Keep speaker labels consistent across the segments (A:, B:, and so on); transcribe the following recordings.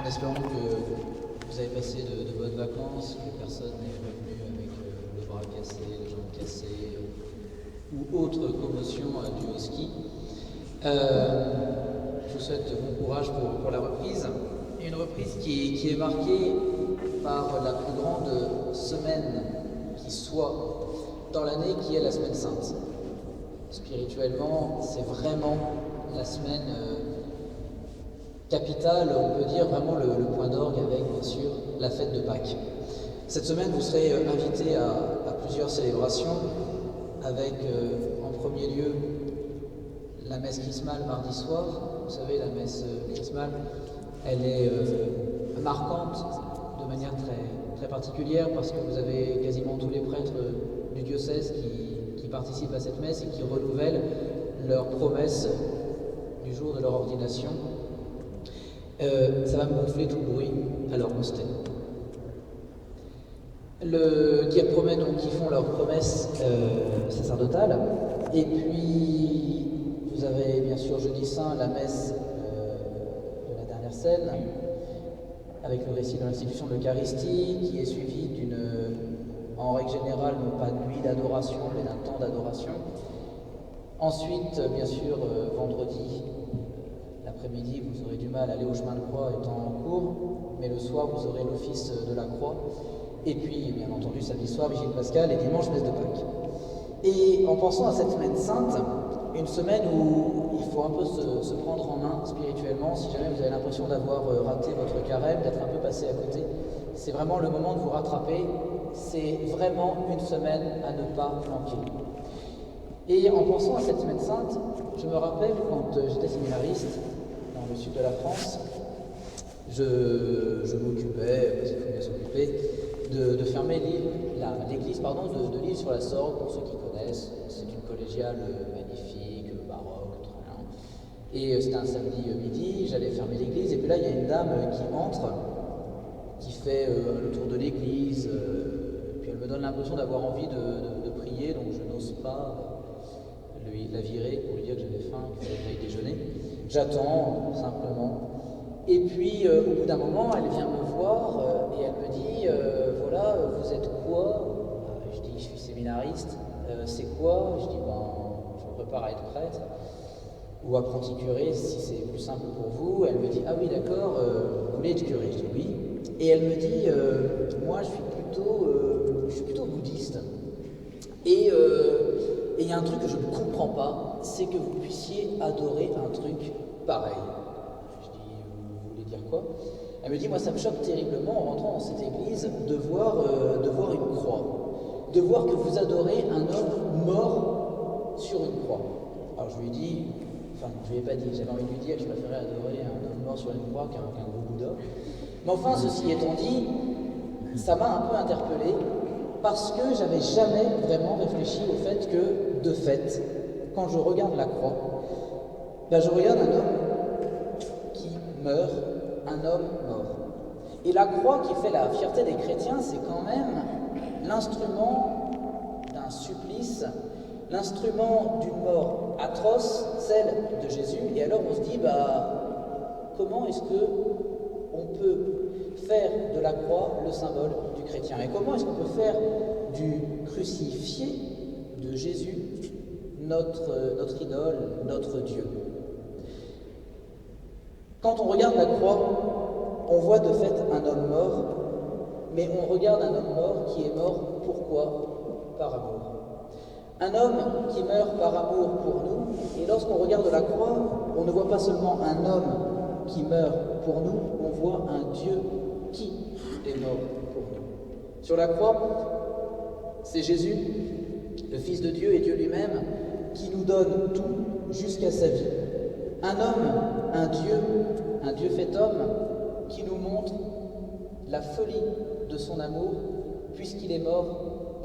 A: en espérant que vous avez passé de bonnes vacances, que personne n'est revenu avec le bras cassé, les jambes cassées ou autre commotion due au ski. Je vous souhaite bon courage pour la reprise. Une reprise qui est marquée par la plus grande semaine qui soit dans l'année, qui est la semaine sainte. Spirituellement, c'est vraiment la semaine capitale, on peut dire vraiment le point d'orgue avec bien sûr la fête de Pâques. Cette semaine, vous serez invités à plusieurs célébrations avec en premier lieu la messe chrismale mardi soir. Vous savez, la messe chrismale, elle est marquante de manière très particulière parce que vous avez quasiment tous les prêtres du diocèse qui participent à cette messe et qui renouvellent leurs promesses du jour de leur ordination. Ça va me gonfler tout le bruit, alors on se tait. Le diapromène, donc, qui font leurs promesses sacerdotales. Et puis, vous avez bien sûr jeudi saint la messe de la dernière scène, avec le récit de l'institution de l'Eucharistie, qui est suivi d'une, en règle générale, non pas de nuit d'adoration, mais d'un temps d'adoration. Ensuite, bien sûr, vendredi, l'après-midi, vous aurez du mal à aller au chemin de croix étant en cours, mais le soir, vous aurez l'office de la croix. Et puis, bien entendu, samedi soir, vigile pascale et dimanche, messe de Pâques. Et en pensant à cette semaine sainte, une semaine où il faut un peu se prendre en main spirituellement, si jamais vous avez l'impression d'avoir raté votre carême, d'être un peu passé à côté, c'est vraiment le moment de vous rattraper. C'est vraiment une semaine à ne pas manquer. Et en pensant à cette semaine sainte, je me rappelle quand j'étais séminariste dans le sud de la France, je m'occupais, parce qu'il faut bien s'occuper, de fermer l'église de l'île sur la Sorgue, pour ceux qui connaissent. C'est une collégiale magnifique, baroque, très bien. Et c'était un samedi midi, j'allais fermer l'église, et puis là il y a une dame qui entre, qui fait le tour de l'église, puis elle me donne l'impression d'avoir envie de prier, donc je n'ose pas la virer pour lui dire que j'avais faim, qu'il fallait que j'aille déjeuner. J'attends simplement. Et puis, au bout d'un moment, elle vient me voir et elle me dit voilà, vous êtes quoi? Je dis, je suis séminariste. C'est quoi? Je dis, je me prépare à être prêtre ou apprenti curé si c'est plus simple pour vous. Elle me dit, ah oui, d'accord, vous voulez être curé? Je dis oui. Et elle me dit, moi, je suis plutôt bouddhiste. Et il y a un truc que je ne comprends pas, c'est que vous puissiez adorer un truc pareil. Je dis, vous voulez dire quoi? Elle me dit, moi ça me choque terriblement en rentrant dans cette église de voir une croix, de voir que vous adorez un homme mort sur une croix. Alors je lui ai dit, enfin je lui ai pas dit, j'avais envie de lui dire que je préférais adorer un homme mort sur une croix qu'un gros Bouddha. Mais enfin, ceci étant dit, ça m'a un peu interpellé, parce que j'avais jamais vraiment réfléchi au fait que, de fait, quand je regarde la croix, je regarde un homme qui meurt, un homme mort. Et la croix qui fait la fierté des chrétiens, c'est quand même l'instrument d'un supplice, l'instrument d'une mort atroce, celle de Jésus. Et alors on se dit, comment est-ce que on peut faire de la croix le symbole du chrétien? Et comment est-ce qu'on peut faire du crucifié de Jésus notre idole, notre Dieu? Quand on regarde la croix, on voit de fait un homme mort, mais on regarde un homme mort qui est mort pourquoi? Par amour. Un homme qui meurt par amour pour nous, et lorsqu'on regarde la croix, on ne voit pas seulement un homme qui meurt pour nous, on voit un Dieu qui est mort pour nous. Sur la croix, c'est Jésus, le Fils de Dieu et Dieu lui-même, qui nous donne tout jusqu'à sa vie. Un homme, un Dieu fait homme, qui nous montre la folie de son amour, puisqu'il est mort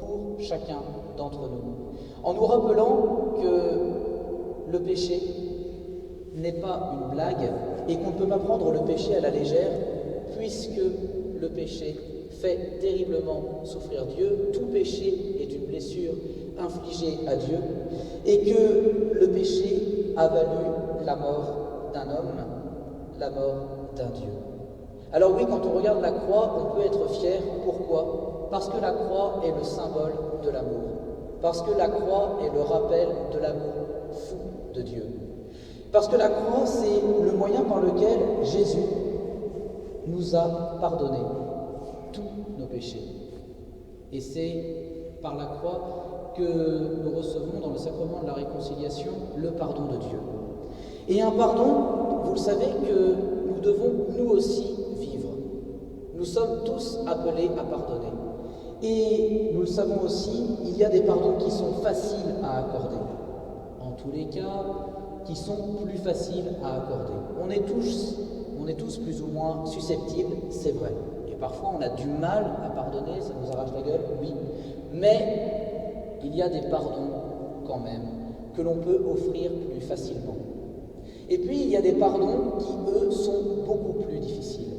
A: pour chacun d'entre nous. En nous rappelant que le péché n'est pas une blague et qu'on ne peut pas prendre le péché à la légère, puisque le péché fait terriblement souffrir Dieu. Tout péché est une blessure infligée à Dieu, et que le péché a valu la mort d'un homme, la mort d'un Dieu. Alors oui, quand on regarde la croix, on peut être fier. Pourquoi? Parce que la croix est le symbole de l'amour. Parce que la croix est le rappel de l'amour fou de Dieu. Parce que la croix, c'est le moyen par lequel Jésus nous a pardonné tous nos péchés. Et c'est par la croix que nous recevons dans le sacrement de la réconciliation le pardon de Dieu. Et un pardon, vous le savez, que nous devons nous aussi vivre. Nous sommes tous appelés à pardonner. Et nous le savons aussi, il y a des pardons qui sont faciles à accorder. En tous les cas, qui sont plus faciles à accorder. On est tous plus ou moins susceptibles, c'est vrai. Et parfois on a du mal à pardonner, ça nous arrache la gueule, oui. Mais il y a des pardons quand même que l'on peut offrir plus facilement. Et puis il y a des pardons qui, eux, sont beaucoup plus difficiles.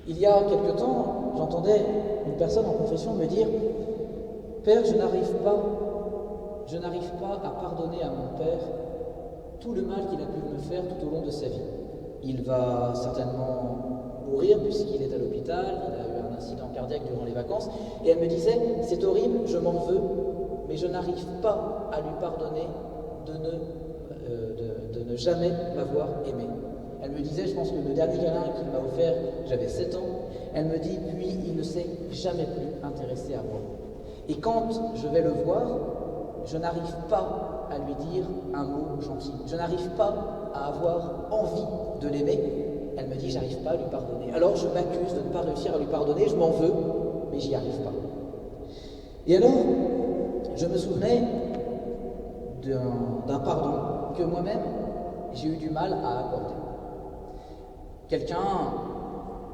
A: Il y a quelque temps, j'entendais une personne en confession me dire « Père, je n'arrive pas à pardonner à mon père tout le mal qu'il a pu me faire tout au long de sa vie. Il va certainement mourir puisqu'il est à l'hôpital, il a eu un incident cardiaque durant les vacances. » Et elle me disait « C'est horrible, je m'en veux, mais je n'arrive pas à lui pardonner de ne jamais m'avoir aimé. » Elle me disait, je pense que le dernier câlin qu'il m'a offert, j'avais 7 ans, elle me dit, puis il ne s'est jamais plus intéressé à moi. Et quand je vais le voir, je n'arrive pas à lui dire un mot gentil. Je n'arrive pas à avoir envie de l'aimer. Elle me dit, j'arrive pas à lui pardonner. Alors je m'accuse de ne pas réussir à lui pardonner, je m'en veux, mais j'y arrive pas. Et alors, je me souvenais d'un pardon que moi-même, j'ai eu du mal à accorder. Quelqu'un,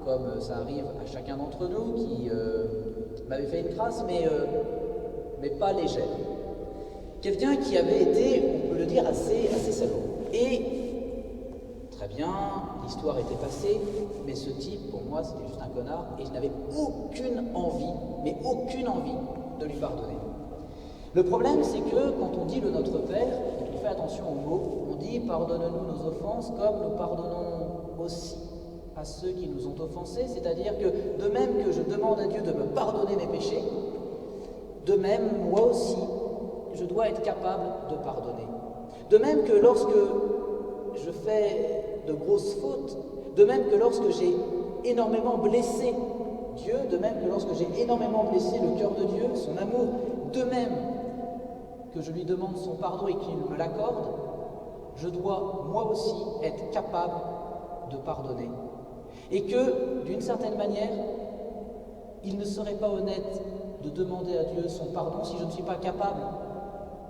A: comme ça arrive à chacun d'entre nous, qui m'avait fait une crasse, mais pas légère. Quelqu'un qui avait été, on peut le dire, assez salaud. Et, très bien, l'histoire était passée, mais ce type, pour moi, c'était juste un connard, et je n'avais aucune envie, mais aucune envie de lui pardonner. Le problème, c'est que quand on dit le Notre Père, quand on fait attention aux mots, on dit « Pardonne-nous nos offenses comme nous pardonnons aussi à ceux qui nous ont offensés », c'est-à-dire que de même que je demande à Dieu de me pardonner mes péchés, de même, moi aussi, je dois être capable de pardonner. De même que lorsque je fais de grosses fautes, de même que lorsque j'ai énormément blessé Dieu, de même que lorsque j'ai énormément blessé le cœur de Dieu, son amour, de même que je lui demande son pardon et qu'il me l'accorde, je dois moi aussi être capable de pardonner. Et que, d'une certaine manière, il ne serait pas honnête de demander à Dieu son pardon si je ne suis pas capable,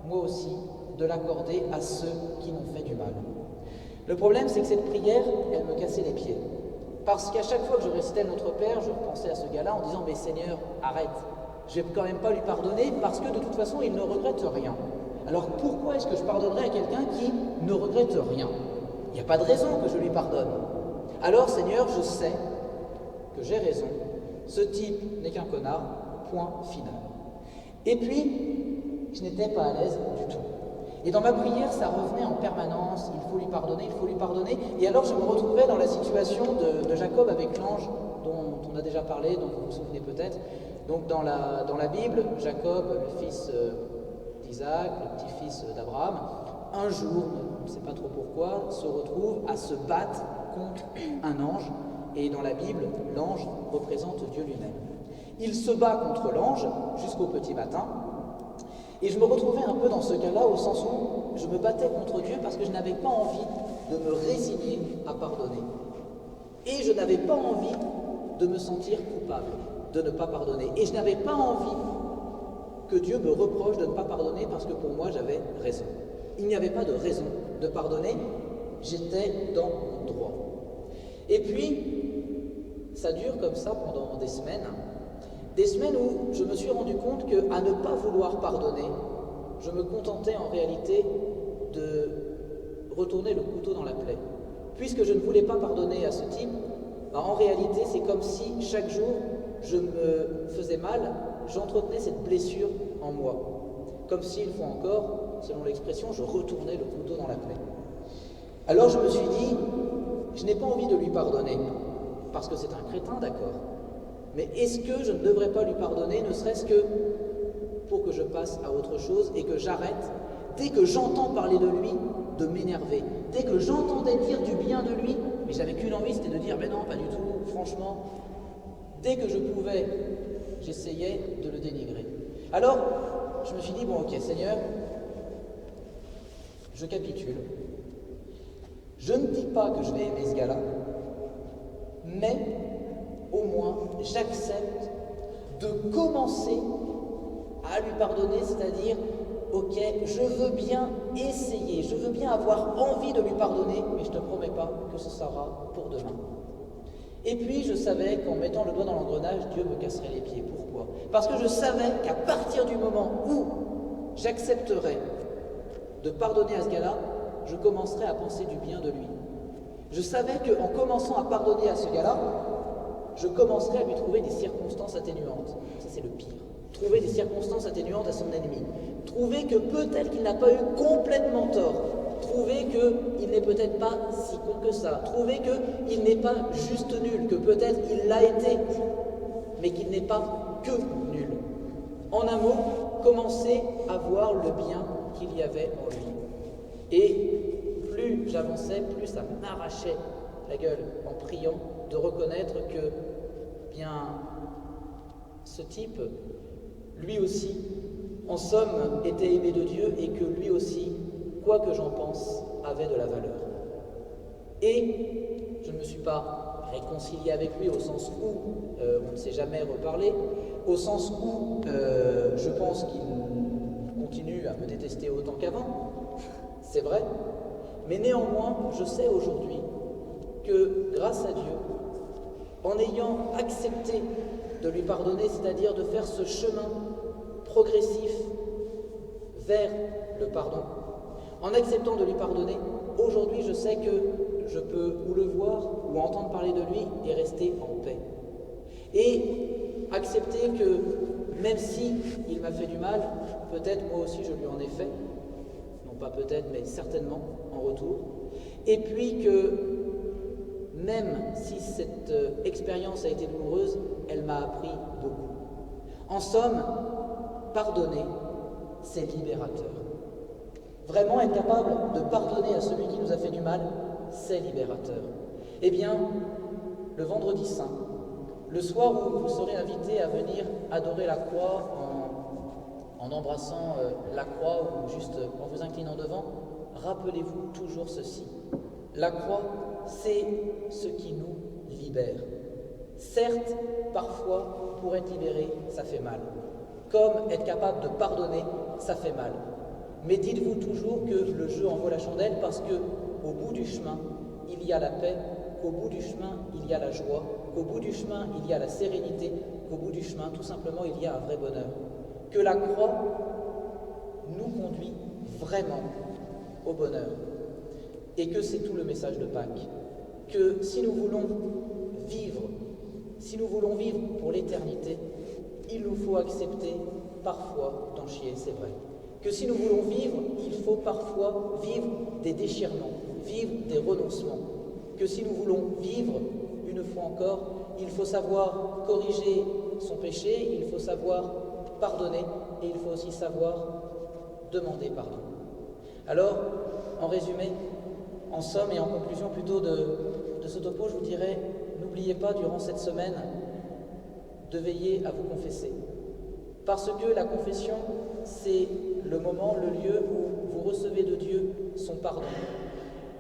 A: moi aussi, de l'accorder à ceux qui m'ont fait du mal. Le problème, c'est que cette prière, elle me cassait les pieds. Parce qu'à chaque fois que je récitais Notre Père, je repensais à ce gars-là en disant « Mais Seigneur, arrête, je ne vais quand même pas lui pardonner parce que de toute façon, il ne regrette rien. Alors pourquoi est-ce que je pardonnerais à quelqu'un qui ne regrette rien? Il n'y a pas de raison que je lui pardonne. Alors Seigneur, je sais que j'ai raison, ce type n'est qu'un connard, point final. » Et puis, je n'étais pas à l'aise du tout. Et dans ma prière, ça revenait en permanence, il faut lui pardonner, il faut lui pardonner. Et alors je me retrouvais dans la situation de Jacob avec l'ange dont on a déjà parlé, dont vous vous souvenez peut-être. Donc dans la Bible, Jacob, le fils d'Isaac, le petit-fils d'Abraham, un jour, on ne sait pas trop pourquoi, se retrouve à se battre contre un ange. Et dans la Bible, l'ange représente Dieu lui-même. Il se bat contre l'ange jusqu'au petit matin. Et je me retrouvais un peu dans ce cas-là, au sens où je me battais contre Dieu parce que je n'avais pas envie de me résigner à pardonner. Et je n'avais pas envie de me sentir coupable, de ne pas pardonner. Et je n'avais pas envie que Dieu me reproche de ne pas pardonner parce que pour moi, j'avais raison. Il n'y avait pas de raison de pardonner, j'étais dans mon droit. Et puis, ça dure comme ça pendant des semaines où je me suis rendu compte qu'à ne pas vouloir pardonner, je me contentais en réalité de retourner le couteau dans la plaie. Puisque je ne voulais pas pardonner à ce type, en réalité c'est comme si chaque jour je me faisais mal, j'entretenais cette blessure en moi. Comme si, une fois encore, selon l'expression, je retournais le couteau dans la plaie. Alors je me suis dit, je n'ai pas envie de lui pardonner. parce que c'est un crétin, d'accord. Mais est-ce que je ne devrais pas lui pardonner, ne serait-ce que pour que je passe à autre chose et que j'arrête, dès que j'entends parler de lui, de m'énerver. Dès que j'entendais dire du bien de lui, mais j'avais qu'une envie, c'était de dire, mais non, pas du tout, franchement. Dès que je pouvais, j'essayais de le dénigrer. Alors, je me suis dit, bon, ok, Seigneur, je capitule. Je ne dis pas que je vais aimer ce gars-là, mais au moins, j'accepte de commencer à lui pardonner, c'est-à-dire, ok, je veux bien essayer, je veux bien avoir envie de lui pardonner, mais je ne te promets pas que ce sera pour demain. Et puis, je savais qu'en mettant le doigt dans l'engrenage, Dieu me casserait les pieds. Pourquoi? Parce que je savais qu'à partir du moment où j'accepterais de pardonner à ce gars-là, je commencerai à penser du bien de lui. Je savais qu'en commençant à pardonner à ce gars-là, je commencerai à lui trouver des circonstances atténuantes. Ça, c'est le pire. Trouver des circonstances atténuantes à son ennemi. Trouver que peut-être qu'il n'a pas eu complètement tort. Trouver qu'il n'est peut-être pas si con que ça. Trouver qu'il n'est pas juste nul, que peut-être il l'a été, mais qu'il n'est pas que nul. En un mot, commencer à voir le bien qu'il y avait en lui. Et plus j'avançais, plus ça m'arrachait la gueule en priant de reconnaître que, bien, ce type, lui aussi, en somme, était aimé de Dieu et que lui aussi, quoi que j'en pense, avait de la valeur. Et je ne me suis pas réconcilié avec lui au sens où on ne s'est jamais reparlé, au sens où je pense qu'il continue à me détester autant qu'avant, c'est vrai, mais néanmoins, je sais aujourd'hui que grâce à Dieu, en ayant accepté de lui pardonner, c'est-à-dire de faire ce chemin progressif vers le pardon, en acceptant de lui pardonner, aujourd'hui je sais que je peux ou le voir ou entendre parler de lui et rester en paix. Et accepter que même si il m'a fait du mal, peut-être moi aussi je lui en ai fait, non pas peut-être mais certainement en retour, et puis que même si cette expérience a été douloureuse, elle m'a appris beaucoup. En somme, pardonner, c'est libérateur. Vraiment être capable de pardonner à celui qui nous a fait du mal, c'est libérateur. Eh bien, le vendredi saint, le soir où vous serez invités à venir adorer la croix en embrassant la croix ou juste en vous inclinant devant, rappelez-vous toujours ceci. La croix, c'est ce qui nous libère. Certes, parfois, pour être libéré, ça fait mal. Comme être capable de pardonner, ça fait mal. Mais dites-vous toujours que le jeu en vaut la chandelle parce qu'au bout du chemin, il y a la paix, qu'au bout du chemin, il y a la joie, qu'au bout du chemin, il y a la sérénité, qu'au bout du chemin, tout simplement, il y a un vrai bonheur. Que la croix nous conduit vraiment au bonheur. Et que c'est tout le message de Pâques. Que si nous voulons vivre pour l'éternité, il nous faut accepter parfois d'en chier, c'est vrai. Que si nous voulons vivre, il faut parfois vivre des déchirements, vivre des renoncements. Que si nous voulons vivre, une fois encore, il faut savoir corriger son péché, il faut savoir pardonner et il faut aussi savoir demander pardon. Alors, en résumé, en somme et en conclusion plutôt de ce topo, je vous dirais, n'oubliez pas durant cette semaine de veiller à vous confesser. Parce que la confession, c'est le moment, le lieu où vous recevez de Dieu son pardon.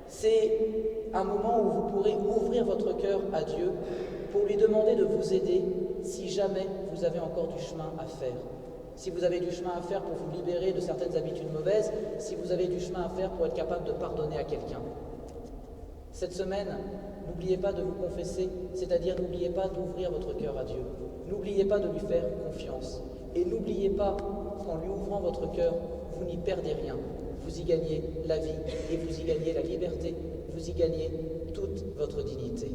A: C'est un moment où vous pourrez ouvrir votre cœur à Dieu pour lui demander de vous aider si jamais vous avez encore du chemin à faire. Si vous avez du chemin à faire pour vous libérer de certaines habitudes mauvaises, si vous avez du chemin à faire pour être capable de pardonner à quelqu'un. Cette semaine, n'oubliez pas de vous confesser, c'est-à-dire n'oubliez pas d'ouvrir votre cœur à Dieu. N'oubliez pas de lui faire confiance. Et n'oubliez pas qu'en lui ouvrant votre cœur, vous n'y perdez rien. Vous y gagnez la vie et vous y gagnez la liberté, vous y gagnez toute votre dignité.